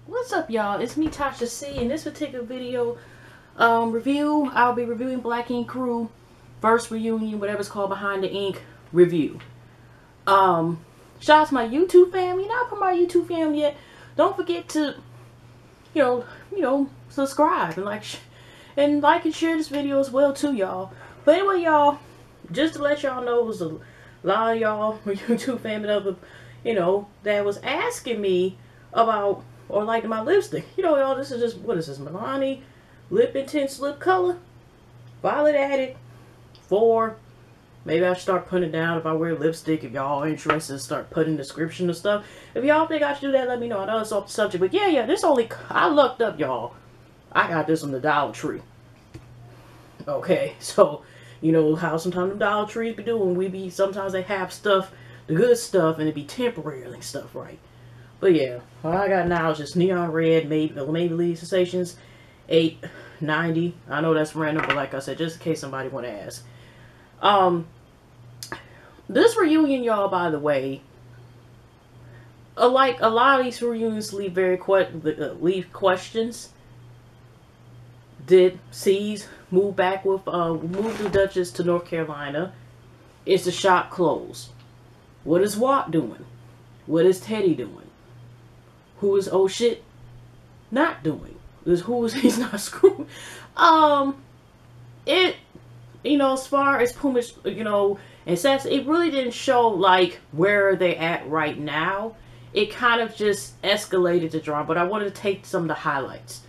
What's up, y'all? It's me, Tasha C. In this particular video review, I'll be reviewing Black Ink Crew first reunion, whatever it's called, Behind the Ink review. Shout out to my YouTube family. Not for my YouTube family yet. Don't forget to, you know, subscribe and like and share this video as well too, y'all. But anyway, y'all, just to let y'all know, it was a lot of y'all YouTube family that was asking me about or like my lipstick. You know, y'all, this is just, what is this, Milani Lip Intense Lip Color, Violet Addict 4. Maybe I should start putting it down if I wear lipstick. If y'all are interested, start putting description and stuff. If y'all think I should do that, let me know. I know it's off the subject, but yeah, this only, I looked up, y'all. I got this from the Dollar Tree. Okay, so, you know how sometimes the Dollar Trees be doing. Sometimes they have stuff, the good stuff, and it be temporary and stuff, right? But yeah, all I got now is just neon red, Maybelline Sensations 890. I know that's random, but like I said, just in case somebody want to ask. This reunion, y'all, by the way, like a lot of these reunions leave leave questions. Did C's move back with move the Duchess to North Carolina? Is the shop closed? What is Watt doing? What is Teddy doing? Who is oh shit not doing? He's not screwing? As far as Puma, and Sassy, it really didn't show like where they at right now. It kind of just escalated the drama, but I wanted to take some of the highlights.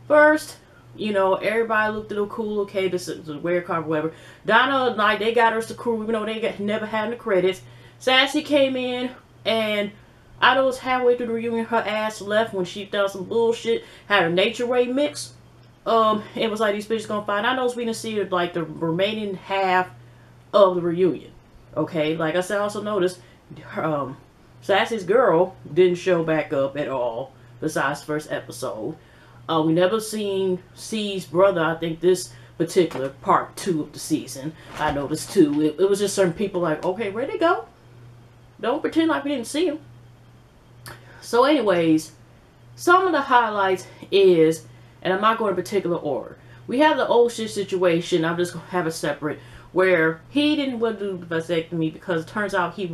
First, everybody looked a little cool. Okay, this is a weird card, whatever. Donna, like, they got her as the crew, even though they never had the credits. Sassy came in, and I know it's halfway through the reunion, her ass left when she done some bullshit, had a Nature Ray mix. It was like these bitches gonna find. I know we didn't see like the remaining half of the reunion. Okay, like I said, I also noticed Sassy's girl didn't show back up at all, besides the first episode. We never seen C's brother, I think this particular part 2 of the season. I noticed too. It was just certain people like, okay, where'd they go? Don't pretend like we didn't see him. So anyways, some of the highlights is, and I'm not going in particular order. We have the old shit situation. I'm just going to have it separate, where he didn't want to do the vasectomy because it turns out he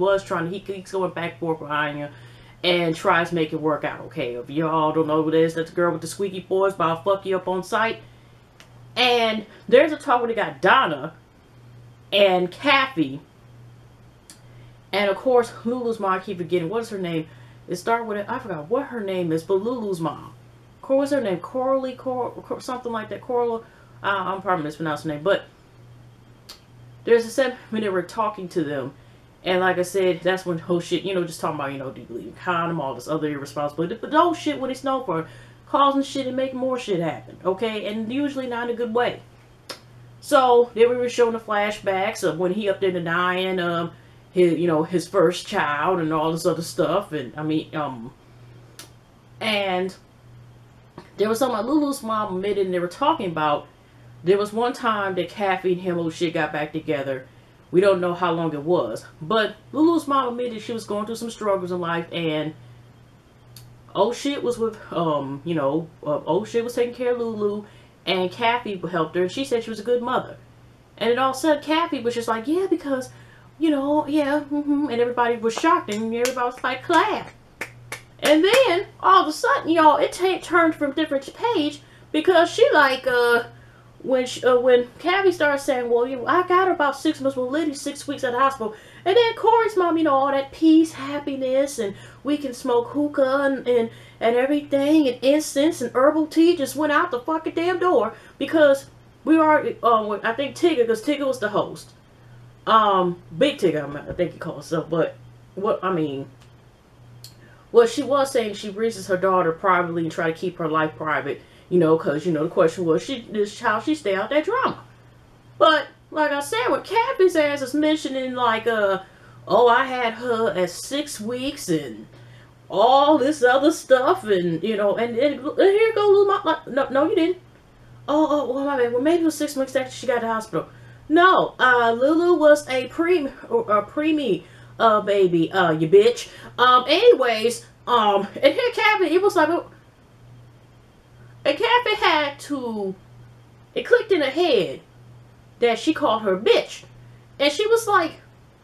keeps going back and forth with Anya and tries to make it work out. Okay, if y'all don't know who it is, that's the girl with the squeaky boys, but I'll fuck you up on sight. And there's a talk where they got Donna and Kathy, and of course Lulu's mom. I keep forgetting, what is her name? It started with, I forgot what her name is, but Lulu's mom. What's her name? Coralie, something like that. Coralie. I'm probably mispronouncing her name, but there's a segment when they were talking to them, and like I said, that's when whole shit, just talking about, do you believe in condom, all this other irresponsibility, but the whole shit when it's known for causing shit and making more shit happen, okay, and usually not in a good way. So then we were showing the flashbacks of when he up there denying his first child and all this other stuff, and and there was something Lulu's mom admitted, and they were talking about, there was one time that Kathy and him got back together. We don't know how long it was, but Lulu's mom admitted she was going through some struggles in life, and oh shit was with oh shit was taking care of Lulu, and Kathy helped her, and she said she was a good mother. And it all said Kathy was just like, yeah, because and everybody was shocked, and everybody was like, clap. And then all of a sudden, y'all, it turned from different page, because she like when Kathy started saying, well, I got her about 6 months, well, literally 6 weeks at the hospital, and then Corey's mom, all that peace, happiness, and we can smoke hookah and everything, and incense and herbal tea, just went out the fucking damn door, because we were I think Tigger, because Tigger was the host, Big Tigger, I think he called himself, but what she was saying, she raises her daughter privately and try to keep her life private, because, the question was, how she stay out that drama. But, like I said, when Kathy's ass is mentioning, like, oh, I had her at 6 weeks and all this other stuff, and, and here go Lulu, like, no, you didn't. Oh, well, my bad. Well, maybe it was 6 months after she got to the hospital. No, Lulu was a preemie, baby, you bitch. Anyways, and here Kathy, it was like, And Kathy had to, it clicked in her head that she called her a bitch. And she was like,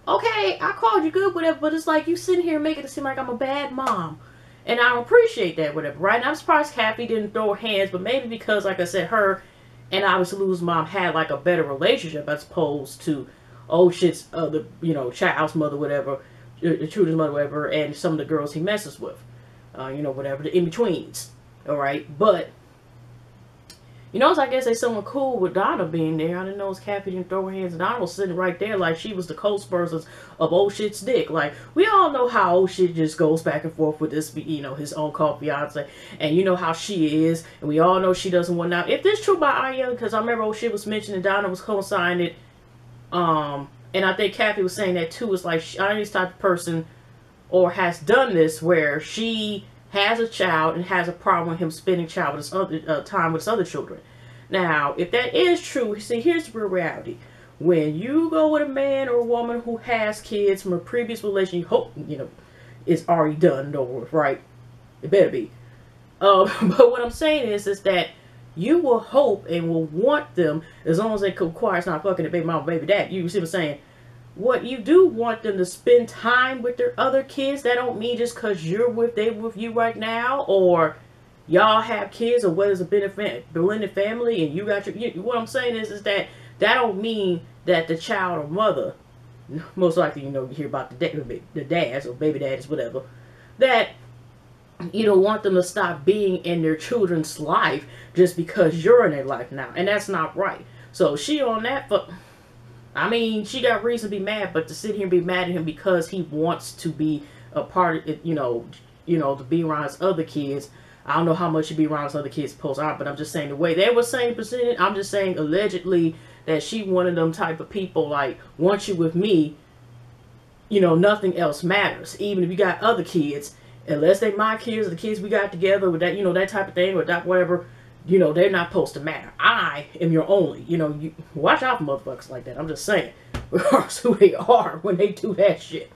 okay, I called you good, whatever, but it's like you sitting here making it seem like I'm a bad mom. And I don't appreciate that, whatever, right? And I'm surprised Kathy didn't throw her hands, but maybe because, like I said, her and obviously Lou's mom had like a better relationship as opposed to, oh shit's other, you know, child's mother, whatever, Trudy's mother, whatever, and some of the girls he messes with, you know, whatever, the in-betweens, all right? But, you know, so I guess they someone cool with Donna being there. I didn't know Kathy didn't throw her hands, and Donna was sitting right there like she was the co-sponsor of old shit's dick. Like, we all know how old shit just goes back and forth with this, you know, his own called fiance, and you know how she is, and we all know she doesn't want out. If this true by Aya, because I remember old shit was mentioned and Donna was co-signing it, and I think Kathy was saying that too. It's like Aya's type of person, or has done this where she has a child and has a problem with him spending child with his other time with his other children. Now, if that is true, see, here's the real reality. When you go with a man or a woman who has kids from a previous relationship, you hope, you know, it's already done and over with, right? It better be. But what I'm saying is that you will hope and will want them, as long as they require it's not fucking the baby mama, baby dad. You see what I'm saying? What you do want them to spend time with their other kids. That don't mean just because you're they with you right now, or y'all have kids, or whether it's a blended family and you got your, what I'm saying is that don't mean that the child or mother, most likely, you know, you hear about the dads or baby daddies, whatever, that you don't want them to stop being in their children's life just because you're in their life now. And that's not right. So she on that, but I mean, she got reason to be mad, but to sit here and be mad at him because he wants to be a part of it, you know, to be around his other kids. I don't know how much he'd be around his other kids post out, but I'm just saying the way they were saying presented, I'm just saying allegedly that she one of them type of people, like, once you with me, you know, nothing else matters. Even if you got other kids, unless they my kids or the kids we got together with that, you know, that type of thing, or that whatever, you know, they're not supposed to matter. I am your only. You know, you watch out for motherfuckers like that. I'm just saying. Regardless who they are when they do that shit.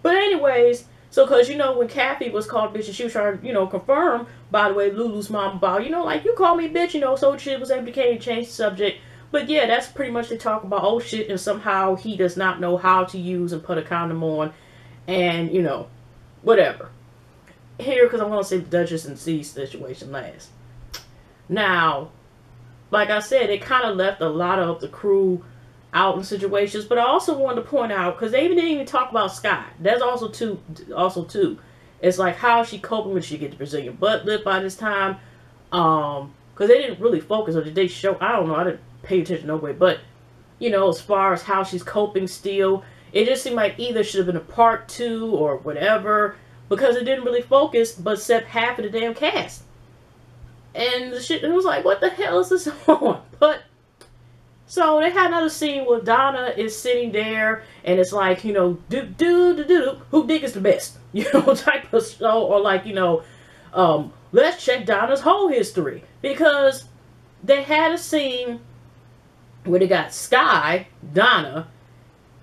But anyways, so because, you know, when Kathy was called bitch and she was trying to, you know, confirm, by the way, Lulu's mom about, you know, like, you call me bitch, you know, so shit was able to change the subject. But yeah, that's pretty much they talk about old shit, and somehow he does not know how to use and put a condom on, and, you know, whatever. Here, because I'm going to say the Duchess and C situation last. Now, like I said, it kind of left a lot of the crew out in situations, but I also wanted to point out, because they didn't even talk about Sky. That's also too. It's like, how is she coping when she gets the Brazilian butt lift by this time? Because they didn't really focus, or did they show? I don't know. I didn't pay attention no way. But, you know, as far as how she's coping still, it just seemed like either should have been a part 2 or whatever, because it didn't really focus, but except half of the damn cast. And the shit, it was like, what the hell is this on? But, so they had another scene where Donna is sitting there, and it's like, you know, who dick is the best? You know, type of show, or like, you know, let's check Donna's whole history. Because they had a scene where they got Sky, Donna,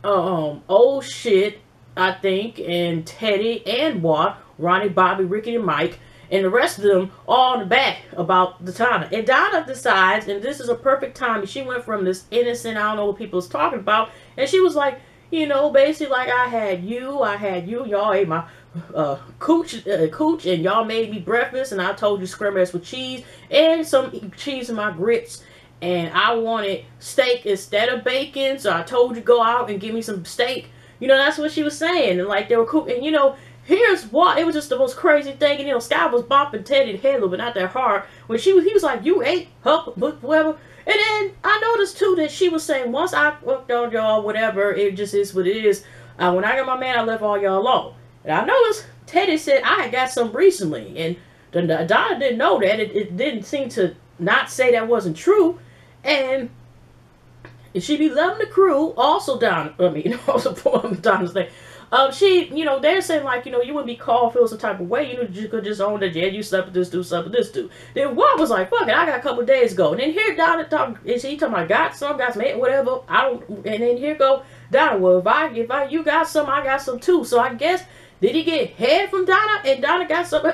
old shit, I think, and Teddy and Watt, Ronnie, Bobby, Ricky, and Mike, and the rest of them all in the back about the Donna. And Donna decides, and this is a perfect time, she went from this innocent, I don't know what people was talking about, and she was like, you know, basically like, I had you, y'all ate my cooch, and y'all made me breakfast, and I told you scrambled eggs with cheese, and some cheese in my grits, and I wanted steak instead of bacon, so I told you go out and give me some steak. You know, that's what she was saying, and like, they were cool, and you know, here's what, it was just the most crazy thing, and you know, Sky was bopping Teddy the head a little bit, not that hard, when he was like, you ate, whatever, and then I noticed too that she was saying, once I worked on y'all, whatever, it just is what it is, when I got my man, I left all y'all alone, and I noticed Teddy said, I had got some recently, and Donna didn't know that, it didn't seem to not say that wasn't true, and she be loving the crew, also Donna, also Donna's thing. She, you know, they're saying like, you know, you wouldn't be called feel some type of way, you know, you could just own that, yeah, you slept with this dude, slept with this dude. Then Watt was like, fuck it, I got a couple of days ago. And then here Donna talking, and she talking about got some, whatever, I don't, and then here go Donna, well, if you got some, I got some too. So I guess, did he get head from Donna, and Donna got some?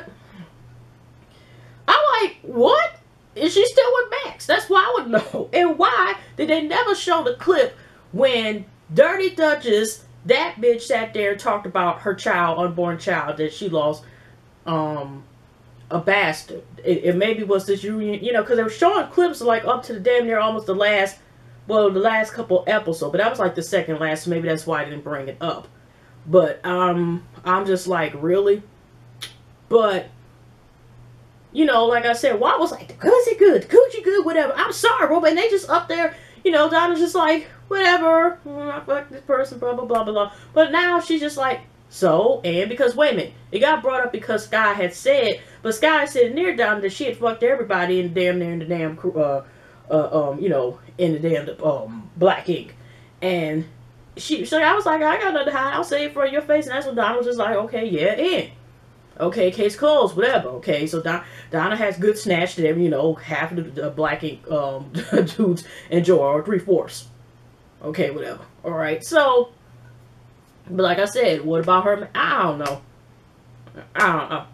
I'm like, what? she's still with Max. That's why I would know. And why did they never show the clip when Dirty Duchess, that bitch, sat there and talked about her child, unborn child, that she lost, a bastard. It maybe was this union, you know, because they were showing clips like up to the damn near almost the last couple episodes, but that was like the second last, so maybe that's why I didn't bring it up. But I'm just like, really? But you know, like I said, Walt was like, the pussy good, the coochie good, whatever. I'm sorry, bro, and they just up there, you know, Donna's just like, whatever, I fuck this person, blah, blah, blah, blah, blah. But now she's just like, so, and because, wait a minute, it got brought up because Sky had said, but Sky said near Donna that she had fucked everybody in the damn, you know, in the damn, black ink. And so I was like, I got nothing to hide, I'll say it for your face, and that's when Donna was just like, okay, yeah, and. Okay, case closed, whatever. Okay, so Donna has good snatch that, you know, half of the black ink dudes enjoy, or 3/4. Okay, whatever. Alright, so, but like I said, what about her? I don't know.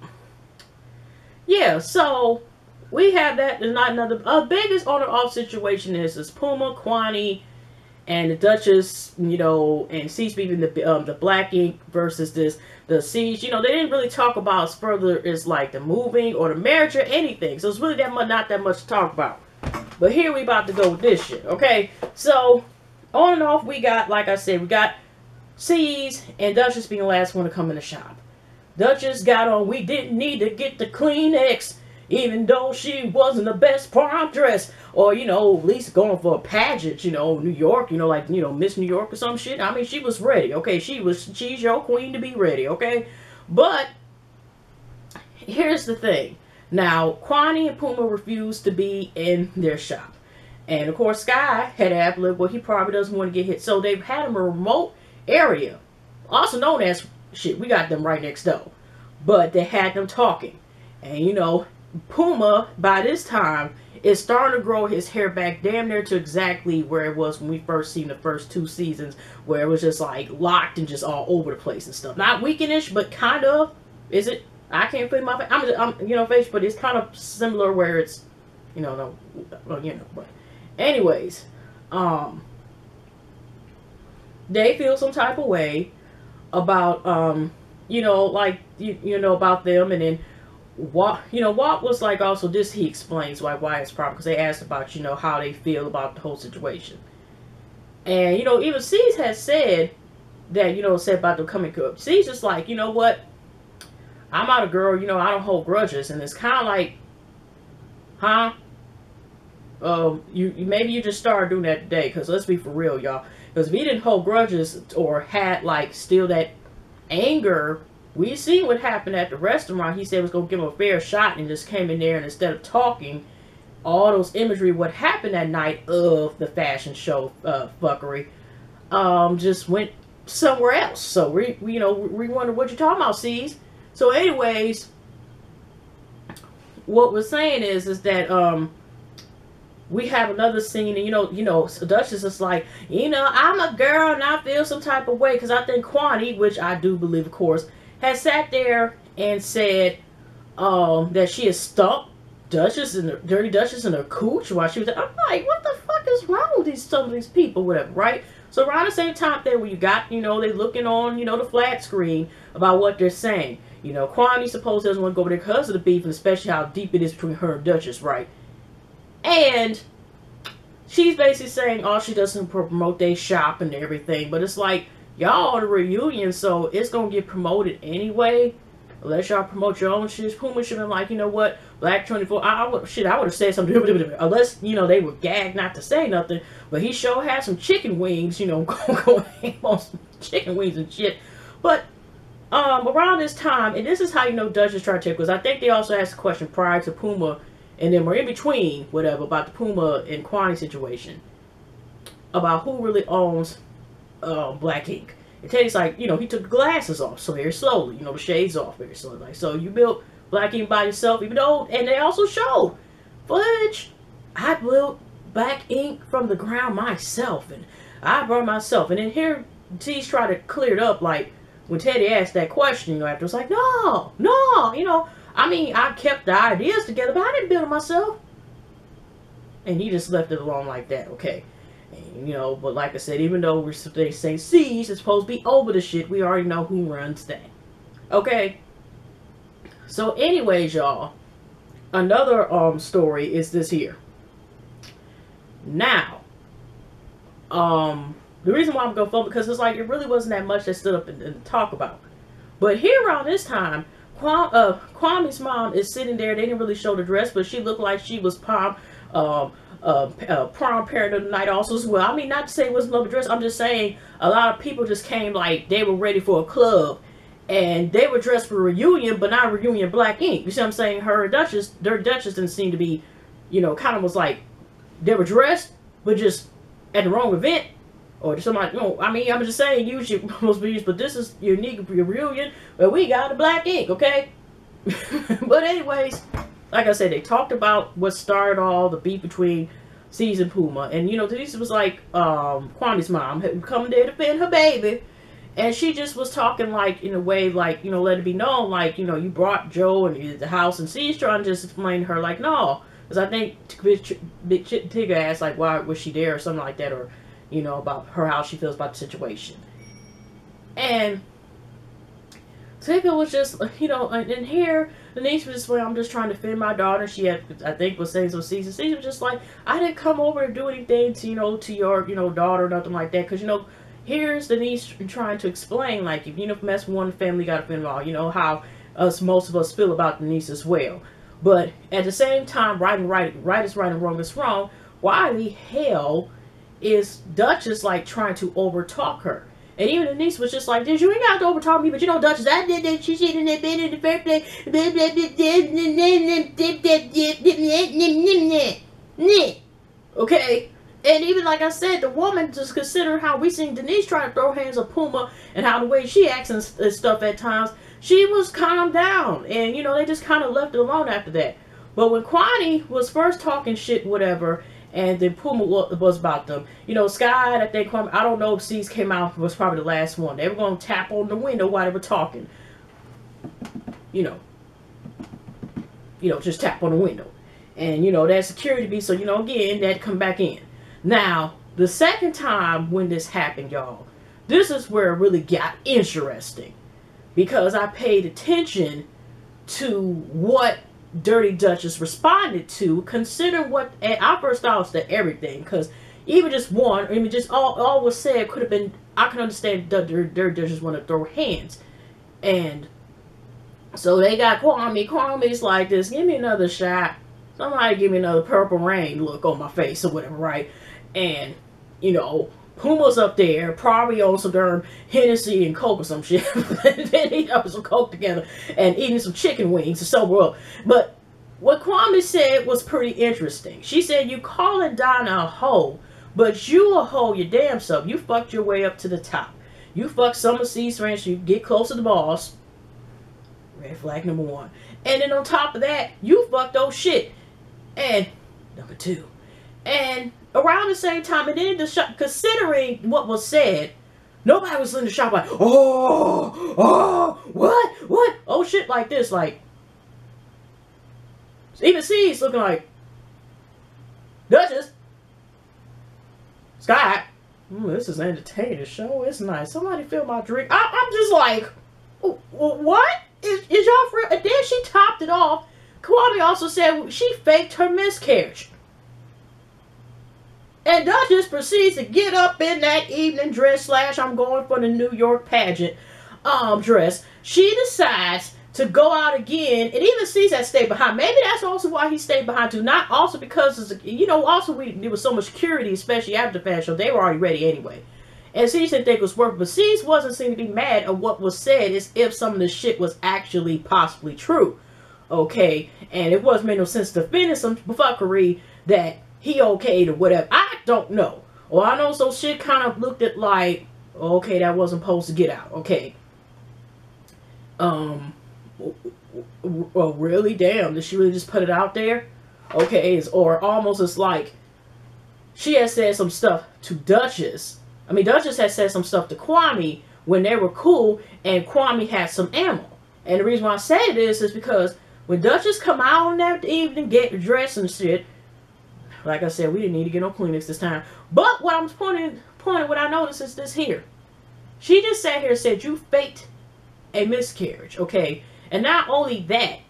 Yeah, so, we have that. There's not another, biggest on and off situation is Puma, Kwami, and the Duchess, you know, and Siege beating the black ink versus the Siege. You know, they didn't really talk about as further as like the moving or the marriage or anything. So it's really not that much to talk about. But here we about to go with this shit, okay? So, on and off, we got, like I said, we got Siege and Duchess being the last one to come in the shop. Duchess got on, we didn't need to get the Kleenex, even though she wasn't the best prom dress. Or, you know, at least going for a pageant, you know, New York, you know, like, you know, Miss New York or some shit. I mean, she was ready, okay? She's your queen to be ready, okay? But, here's the thing. Now, Kwani and Puma refused to be in their shop. And, of course, Sky had ad-lib, well, he probably doesn't want to get hit. So, they've had him a remote area, also known as, shit, we got them right next door. But they had them talking. And, you know, Puma, by this time, is starting to grow his hair back damn near to exactly where it was when we first seen the first 2 seasons, where it was just like locked and just all over the place and stuff. Not weakenish, but kind of. Is it? I can't put my face. I'm you know, face, but it's kind of similar where it's, you know, no, well, you know, but anyways, they feel some type of way about, you know, like, you know, about them. And then Walt was like, also this, he explains why it's a problem, because they asked about, you know, how they feel about the whole situation. And, you know, even C's has said that, you know, said about them coming up. C's just like, you know what, I'm not a girl, you know, I don't hold grudges. And it's kind of like, huh? Maybe you just started doing that today, because let's be for real, y'all. Because if he didn't hold grudges or had, like, still that anger, we seen what happened at the restaurant. He said he was going to give him a fair shot and just came in there, and instead of talking, all those imagery, what happened that night of the fashion show fuckery, just went somewhere else. So, we wonder what you're talking about, C's. So, anyways, what we're saying is that, we have another scene, and you know, Duchess is like, you know, I'm a girl and I feel some type of way, because I think Kwani, which I do believe, of course, has sat there and said that she has stumped Duchess and the Dirty Duchess in her cooch while she was there. I'm like, what the fuck is wrong with some of these people, whatever, right? So around the same time there, where you got, you know, they looking on, you know, the flat screen about what they're saying. You know, Kwani supposedly doesn't want to go over there because of the beef, and especially how deep it is between her and Duchess, right? And she's basically saying all she does is promote their shop and everything, but it's like, y'all on a reunion, so it's gonna get promoted anyway. Unless y'all promote your own shit. Puma should have been like, you know what, Black 24. I would have said something. Unless, you know, they were gagged not to say nothing. But he sure had some chicken wings, you know, going on some chicken wings and shit. But around this time, and this is how you know Duchess tried to take, because I think they also asked a question prior to Puma, and then we're in between, whatever, about the Puma and Kwani situation, about who really owns Black Ink. And Teddy's like, you know, he took the glasses off, so very slowly, you know, the shades off very slowly. Like, so you built Black Ink by yourself, even though, and they also showed footage. I built Black Ink from the ground myself, and I brought myself. And then here, T's try to clear it up, like, when Teddy asked that question, you know, after, it's like, no, you know, I mean, I kept the ideas together, but I didn't build it myself. And he just left it alone like that, okay? And, you know, but like I said, even though they say C's is supposed to be over the shit, we already know who runs that. Okay? So anyways, y'all, another story is this here. Now, the reason why I'm going to phone, because it's like it really wasn't that much that stood up and talk about. But here around this time, Kwami's mom is sitting there. They didn't really show the dress, but she looked like she was prom parent of the night also as well. I mean, not to say it wasn't no dress. I'm just saying a lot of people just came like they were ready for a club. And they were dressed for a reunion, but not a reunion black ink. You see what I'm saying? Their Duchess didn't seem to be, you know, kind of was like, they were dressed, but just at the wrong event. Or somebody, you know, I mean, I'm just saying, usually most videos, but this is unique reunion, but we got a black ink, okay? But anyways, like I said, they talked about what started all the beef between C's and Puma. And, you know, Denise was like, Kwami's mom had come there to defend her baby. And she just was talking, like, in a way, like, you know, let it be known, like, you know, you brought Joe and the house, and C's trying to just explain to her, like, no. Because I think Big Tigger asked, like, why was she there or something like that, or, you know, about her, how she feels about the situation. And Tigger was just, you know, and here, Denise was just like, I'm just trying to defend my daughter. She had, I think, was saying some C's. C's was just like, I didn't come over to do anything to, you know, to your, you know, daughter or nothing like that. Because, you know, here's Denise trying to explain, like, if you know, mess with one family, got to offend all. You know how most of us feel about Denise as well. But at the same time, right is right and wrong is wrong. Why the hell is Duchess like trying to overtalk her? And even Denise was just like, "Did you ain't got to overtalk me?" But you know, Duchess, I did that. She shouldn't have been in the first place. Okay. And even like I said, the woman, just consider how we seen Denise trying to throw hands at Puma and how the way she acts and stuff at times, she was calmed down. And, you know, they just kind of left it alone after that. But when Kwami was first talking shit, whatever, and then Puma was about them, you know, Sky, I think, Kwami, I don't know if C's came out, was probably the last one. They were going to tap on the window while they were talking. You know, just tap on the window. And, you know, that security be, so, you know, again, that come back in. Now, the second time when this happened, y'all, this is where it really got interesting. Because I paid attention to what Dirty Duchess responded to, considering what, and I first thought was that everything, because even just one, I mean, just all was said could have been, I can understand Dirty Duchess want to throw hands. And so they got Kwami. Kwami's like this, give me another shot. Somebody give me another purple rain look on my face or whatever, right? And, you know, Puma's up there, probably on some darn Hennessy and Coke or some shit. And then he up some Coke together and eating some chicken wings to sober up. But what Kwami said was pretty interesting. She said, you calling Donna a hoe, but you a hoe your damn self. You fucked your way up to the top. You fucked some of C's friends, you get close to the boss. Red flag number one. And then on top of that, you fucked old shit. And number two. And around the same time, and then the shop, considering what was said, nobody was in the shop like, what? Oh shit, like this, like, even C's looking like, Duchess, Sky, this is an entertaining show, it's nice, somebody fill my drink. I'm just like, what? Is y'all for real? And then she topped it off. Kwami also said she faked her miscarriage. And Duchess proceeds to get up in that evening dress / I'm going for the New York pageant dress. She decides to go out again, and even sees that stay behind. Maybe that's also why he stayed behind too. Not also because, you know, also there was so much security, especially after the fashion show. They were already ready anyway. And C's didn't think it was worth it, but C's wasn't seeming to be mad at what was said as if some of the shit was actually possibly true. Okay, and it wasn't made no sense defending some fuckery that he okayed or whatever. I don't know. Well, I know so shit kind of looked at like, okay, that wasn't supposed to get out. Okay. Well, really? Damn, did she really just put it out there? Okay, or almost it's like she has said some stuff to Duchess. I mean, Duchess has said some stuff to Kwami when they were cool, and Kwami had some ammo. And the reason why I say this is because when Duchess come out on that evening, get dressed and shit, Like I said, we didn't need to get no Kleenex this time. But what I'm pointing, what I noticed is this here. She just sat here and said, you faked a miscarriage, okay? And not only that,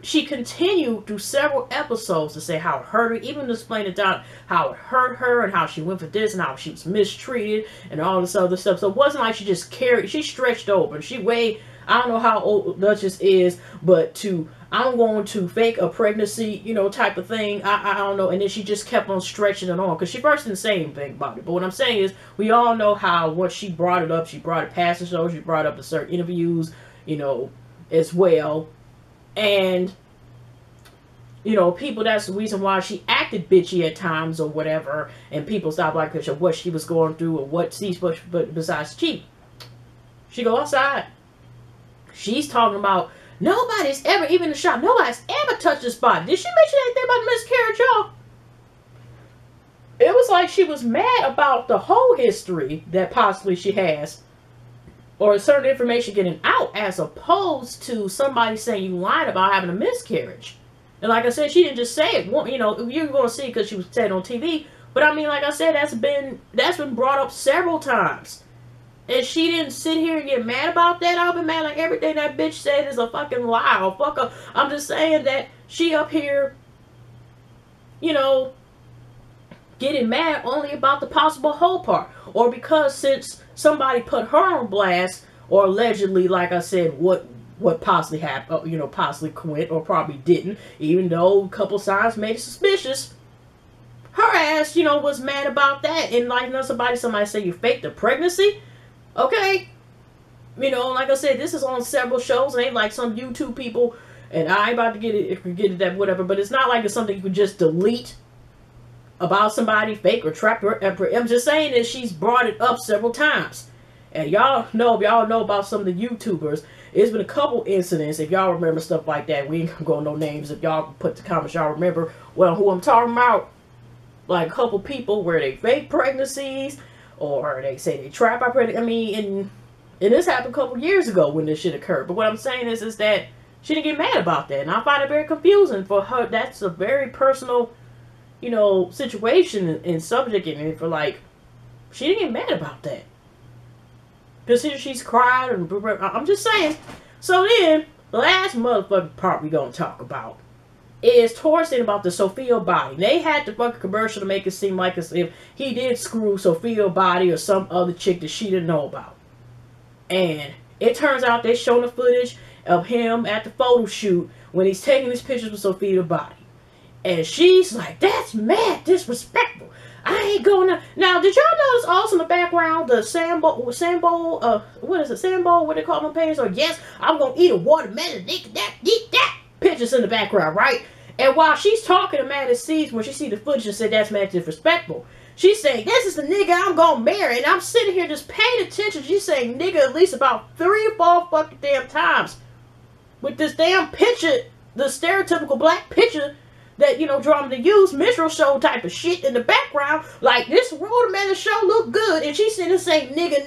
she continued through several episodes to say how it hurt her, even explain it down how it hurt her and how she went for this and how she was mistreated and all this other stuff. So it wasn't like she just carried, she stretched over. She weighed, I don't know how old Duchess is, but I'm going to fake a pregnancy, you know, type of thing. I don't know. And then she just kept on stretching it on. Because she first didn't say anything about it. But what I'm saying is, we all know how, once she brought it up, she brought it past the show. She brought up to certain interviews, you know, as well. And, you know, people, that's the reason why she acted bitchy at times or whatever. And people stopped like her, what she was going through or what she's, but besides cheat. She go outside. She's talking about, nobody's ever, even the shop, nobody's ever touched this body. Did she mention anything about the miscarriage, y'all? It was like she was mad about the whole history that possibly she has. Or certain information getting out, as opposed to somebody saying you lied about having a miscarriage. And like I said, she didn't just say it. You know, you're going to see it because she was said on TV. But I mean, like I said, that's been brought up several times. And she didn't sit here and get mad about that. I've been mad like everything that bitch said is a fucking lie. Or fuck her. I'm just saying that she up here, you know, getting mad only about the possible whole part. Or because since somebody put her on blast, or allegedly, like I said, what possibly happened, you know, possibly quit or probably didn't, even though a couple signs made it suspicious. Her ass, you know, was mad about that. And like, you know, somebody say you faked the pregnancy. Okay, you know, like I said, this is on several shows. It ain't like some YouTube people, and I ain't about to get it that whatever. But it's not like it's something you could just delete about somebody, fake or trap her. I'm just saying that she's brought it up several times, and y'all know, if y'all know about some of the YouTubers, it's been a couple incidents. If y'all remember stuff like that, we ain't gonna go no names. If y'all put the comments, y'all remember well who I'm talking about. Like a couple people where they fake pregnancies. Or they say they trap our pregnancy. I mean, and this happened a couple years ago when this shit occurred. But what I'm saying is that she didn't get mad about that. And I find it very confusing for her. That's a very personal, you know, situation and subject. And for like, she didn't get mad about that. Because she's cried. And I'm just saying. So then, the last motherfucking part we gonna talk about is towards it about the Sophia body. They had the fucking commercial to make it seem like as if he did screw Sophia body or some other chick that she didn't know about. And it turns out they showing the footage of him at the photo shoot when he's taking his pictures with Sophia's body. And she's like, that's mad disrespectful. I ain't gonna. Now, did y'all notice also in the background the Sambo, what is it, Sambo, what they call them pants? Or yes, I'm gonna eat a watermelon, eat that. Pictures in the background, right? And while she's talking to Maddie Seeds, when she see the footage and said that's mad disrespectful, she's saying, this is the nigga I'm gonna marry. And I'm sitting here just paying attention. She's saying nigga at least about 3 or 4 fucking damn times. With this damn picture, the stereotypical black picture that, you know, drama to use, minstrel show type of shit in the background. Like, this watermelon show look good. And she's sitting there saying, nigga,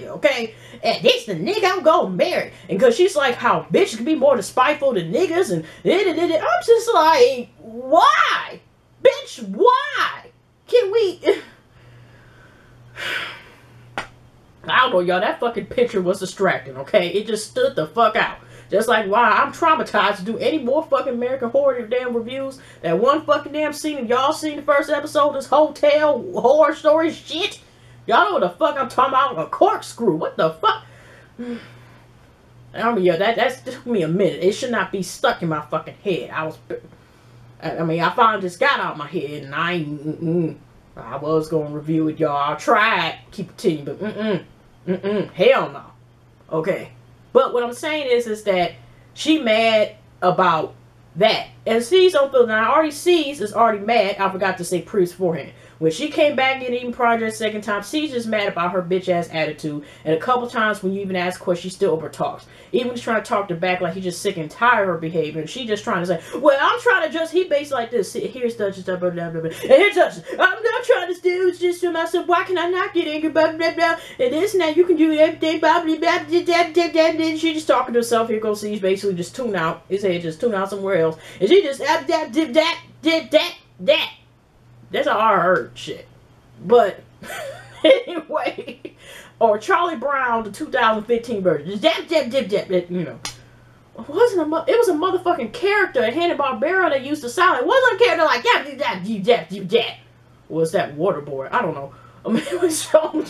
okay? And this the nigga I'm gonna marry. And because she's like, how bitches can be more despiteful than niggas. And I'm just like, why? Bitch, why? Can we... I don't know, y'all. That fucking picture was distracting, okay? It just stood the fuck out. Just like why I'm traumatized to do any more fucking American Horror damn reviews. That one fucking damn scene, and y'all seen the first episode, this hotel horror story shit. Y'all know what the fuck I'm talking about? A corkscrew. What the fuck? I mean, yeah, that took me a minute. It should not be stuck in my fucking head. I finally just got out of my head, and I was going to review it, y'all. I tried, keep it to you, but hell no. Okay. But what I'm saying is that she mad about that. And C's don't feel, now I already C's is already mad. I forgot to say Priest beforehand. When she came back and eating project second time, she's just mad about her bitch ass attitude. And a couple times when you even ask questions, she still over talks. Even when he's trying to talk her back like he's just sick and tired of her behavior. And she just trying to say, well, I'm trying to just, he based like this. Here's Duchess, blah, blah, blah, blah. And here's Duchess. I'm not trying to do it's just for myself. Why can I not get angry? Blah, blah, blah. And this and that, you can do everything. Blah, blah, blah, blah, blah, blah, blah. And she just talking to herself. Here goes, he's basically just tune out. His head just tune out somewhere else. And she just, that. That's how I heard shit. But anyway, or Charlie Brown, the 2015 version, just that, you know, it was a motherfucking character at Hanna-Barbera that used to sound. It wasn't a character like that. Was that Waterboard? I don't know. I mean, it was so.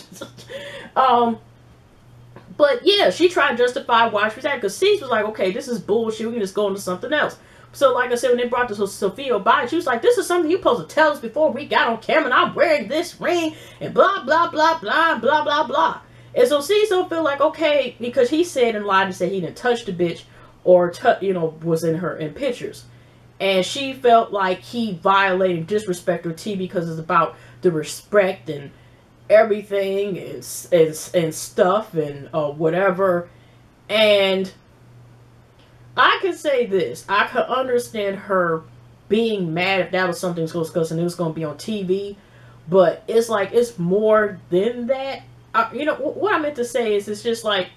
But yeah, she tried to justify why she was at, because Cease was like, okay, this is bullshit. We can just go into something else. So, like I said, when they brought this to Sophia body, she was like, this is something you supposed to tell us before we got on camera, and I'm wearing this ring, and blah, blah, blah, blah, blah, blah, blah. And so Cecil feel like, okay, because he said and lied and said he didn't touch the bitch, or, was in pictures. And she felt like he violated, disrespect her T, because it's about the respect and everything and stuff and whatever. And I could say this. I could understand her being mad if that was something she was discussing. It was going to be on TV. But it's like, it's more than that. You know, what I meant to say is, it's just like,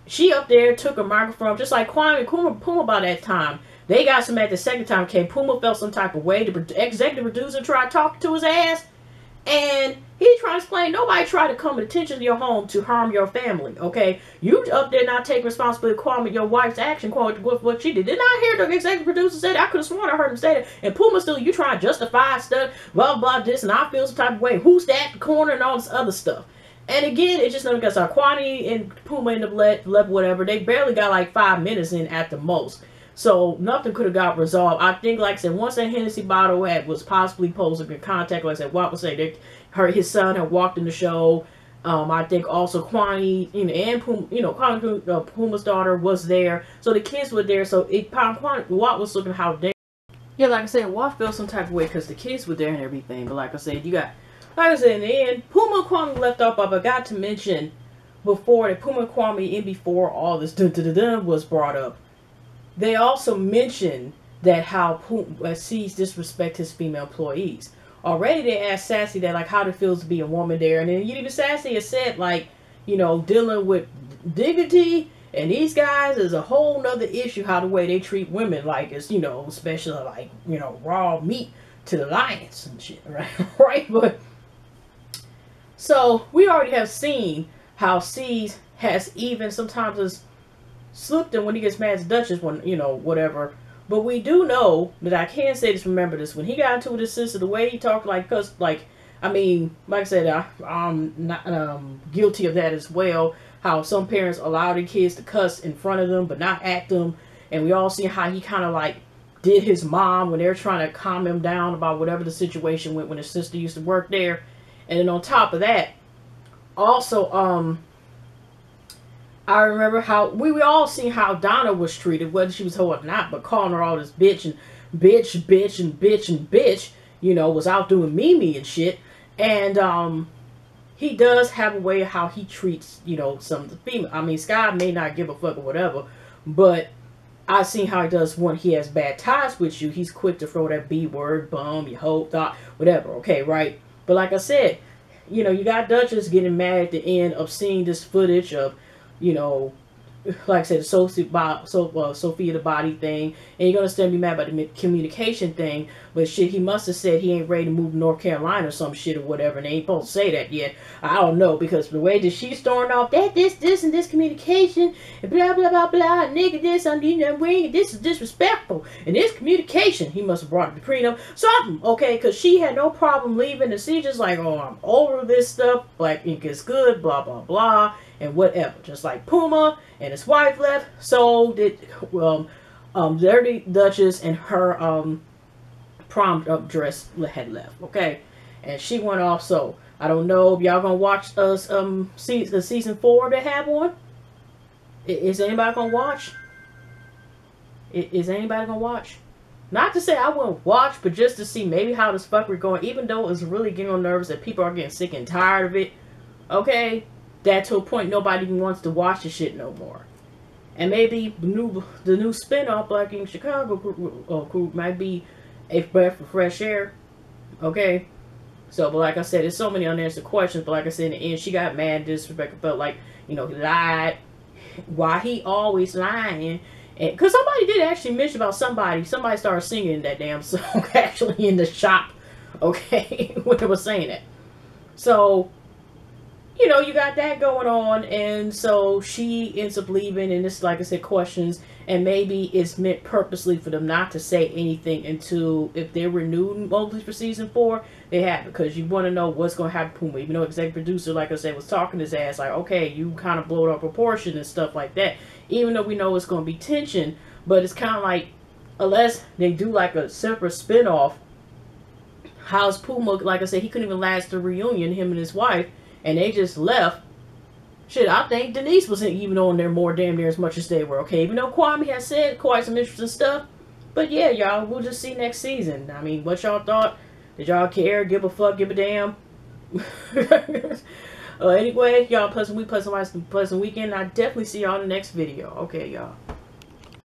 she up there took a microphone, just like Kwami and Puma by that time. They got some at the second time came. Puma felt some type of way. The executive producer tried talking to his ass. And he tried to explain, nobody tried to come to attention to your home to harm your family, okay? You up there not taking responsibility for your wife's action, what she did. Did not hear the executive producer say that. I could have sworn I heard him say that. And Puma still, you trying to justify stuff, blah, blah, this, and I feel some type of way. Who's that corner and all this other stuff. And again, it just never got started. Kwami and Puma ended up left whatever. They barely got like 5 minutes in at the most. So nothing could have got resolved. I think, like I said, once that Hennessy bottle was possibly posted in contact, like I said, what was say his son had walked in the show. I think also Kwami, and Puma, Puma's daughter was there. So the kids were there. So Watt was looking how they. Yeah, like I said, Watt felt some type of way because the kids were there and everything. But like I said, in the end, Puma and Kwami left off. But I got to mention before that Puma and Kwami, and before all this was brought up, they also mentioned that how Puma sees disrespect his female employees. Already they asked Sassy that, like, how it feels to be a woman there. And then even Sassy has said, like, dealing with dignity and these guys is a whole nother issue, how the way they treat women. Like, it's, especially, like, raw meat to the lions and shit, right? Right? But, so, we already have seen how C's has even sometimes slipped in when he gets mad at Duchess, when, whatever. But we do know that I can say this, remember this, when he got into his sister, the way he talked, like I said, I'm not guilty of that as well. How some parents allow their kids to cuss in front of them, but not at them. And we all see how he kind of like did his mom when they were trying to calm him down about whatever the situation went when his sister used to work there. And then on top of that, also, I remember how we all seen how Donna was treated, whether she was whole or not, but calling her all this bitch and bitch, was out doing Mimi and shit. And he does have a way of how he treats, some of the female. I mean, Sky may not give a fuck or whatever, but I've seen how he does when he has bad ties with you. He's quick to throw that B word, bum, you hoe, thought, whatever. Okay, right? But like I said, you got Duchess getting mad at the end of seeing this footage of, like I said, the Sophia the body thing, and you're gonna still be mad about the communication thing, but shit, he must have said he ain't ready to move to North Carolina or some shit or whatever, and they ain't supposed to say that yet. I don't know, because the way that she's throwing off that this and this communication and blah blah blah blah, nigga this this is disrespectful and this communication, he must have brought up the prenup something, okay, because she had no problem leaving, and she just like, oh, I'm over this stuff, like ink is good, blah blah blah. And whatever, just like Puma and his wife left, so did Dirty Duchess and her prom dress had left, okay, and she went off. So I don't know if y'all gonna watch us the season 4 they have one. Is anybody gonna watch? Is anybody gonna watch? Not to say I wouldn't watch, but just to see maybe how this fuck we're going. Even though it's really getting on nerves that people are getting sick and tired of it. Okay? That to a point nobody even wants to watch the shit no more. And maybe the new spin-off Black in Chicago group might be a breath of fresh air. Okay? So, but like I said, there's so many unanswered questions. But like I said, in the end, she got mad, disrespectful, felt like, you know, he lied. Why he always lying? Because somebody did actually mention about somebody started singing that damn song actually in the shop. Okay? When they were saying that. So, you know, you got that going on, and so she ends up leaving, and it's, like I said, questions, and maybe it's meant purposely for them not to say anything until, if they're renewed mostly for season 4, they have, because you want to know what's going to happen to Puma. Even though executive producer, like I said, was talking his ass, like, okay, you kind of blow it up proportion and stuff like that, even though we know it's going to be tension, but it's kind of like, unless they do like a separate spinoff, how's Puma, like I said, he couldn't even last the reunion, him and his wife, and they just left. Shit, I think Denise wasn't even on there more damn near as much as they were, okay? Even though Kwami has said quite some interesting stuff. But yeah, y'all, we'll just see next season. I mean, what y'all thought? Did y'all care? Give a fuck? Give a damn? Anyway, y'all, pleasant week, pleasant weekend. I'll definitely see y'all in the next video. Okay, y'all.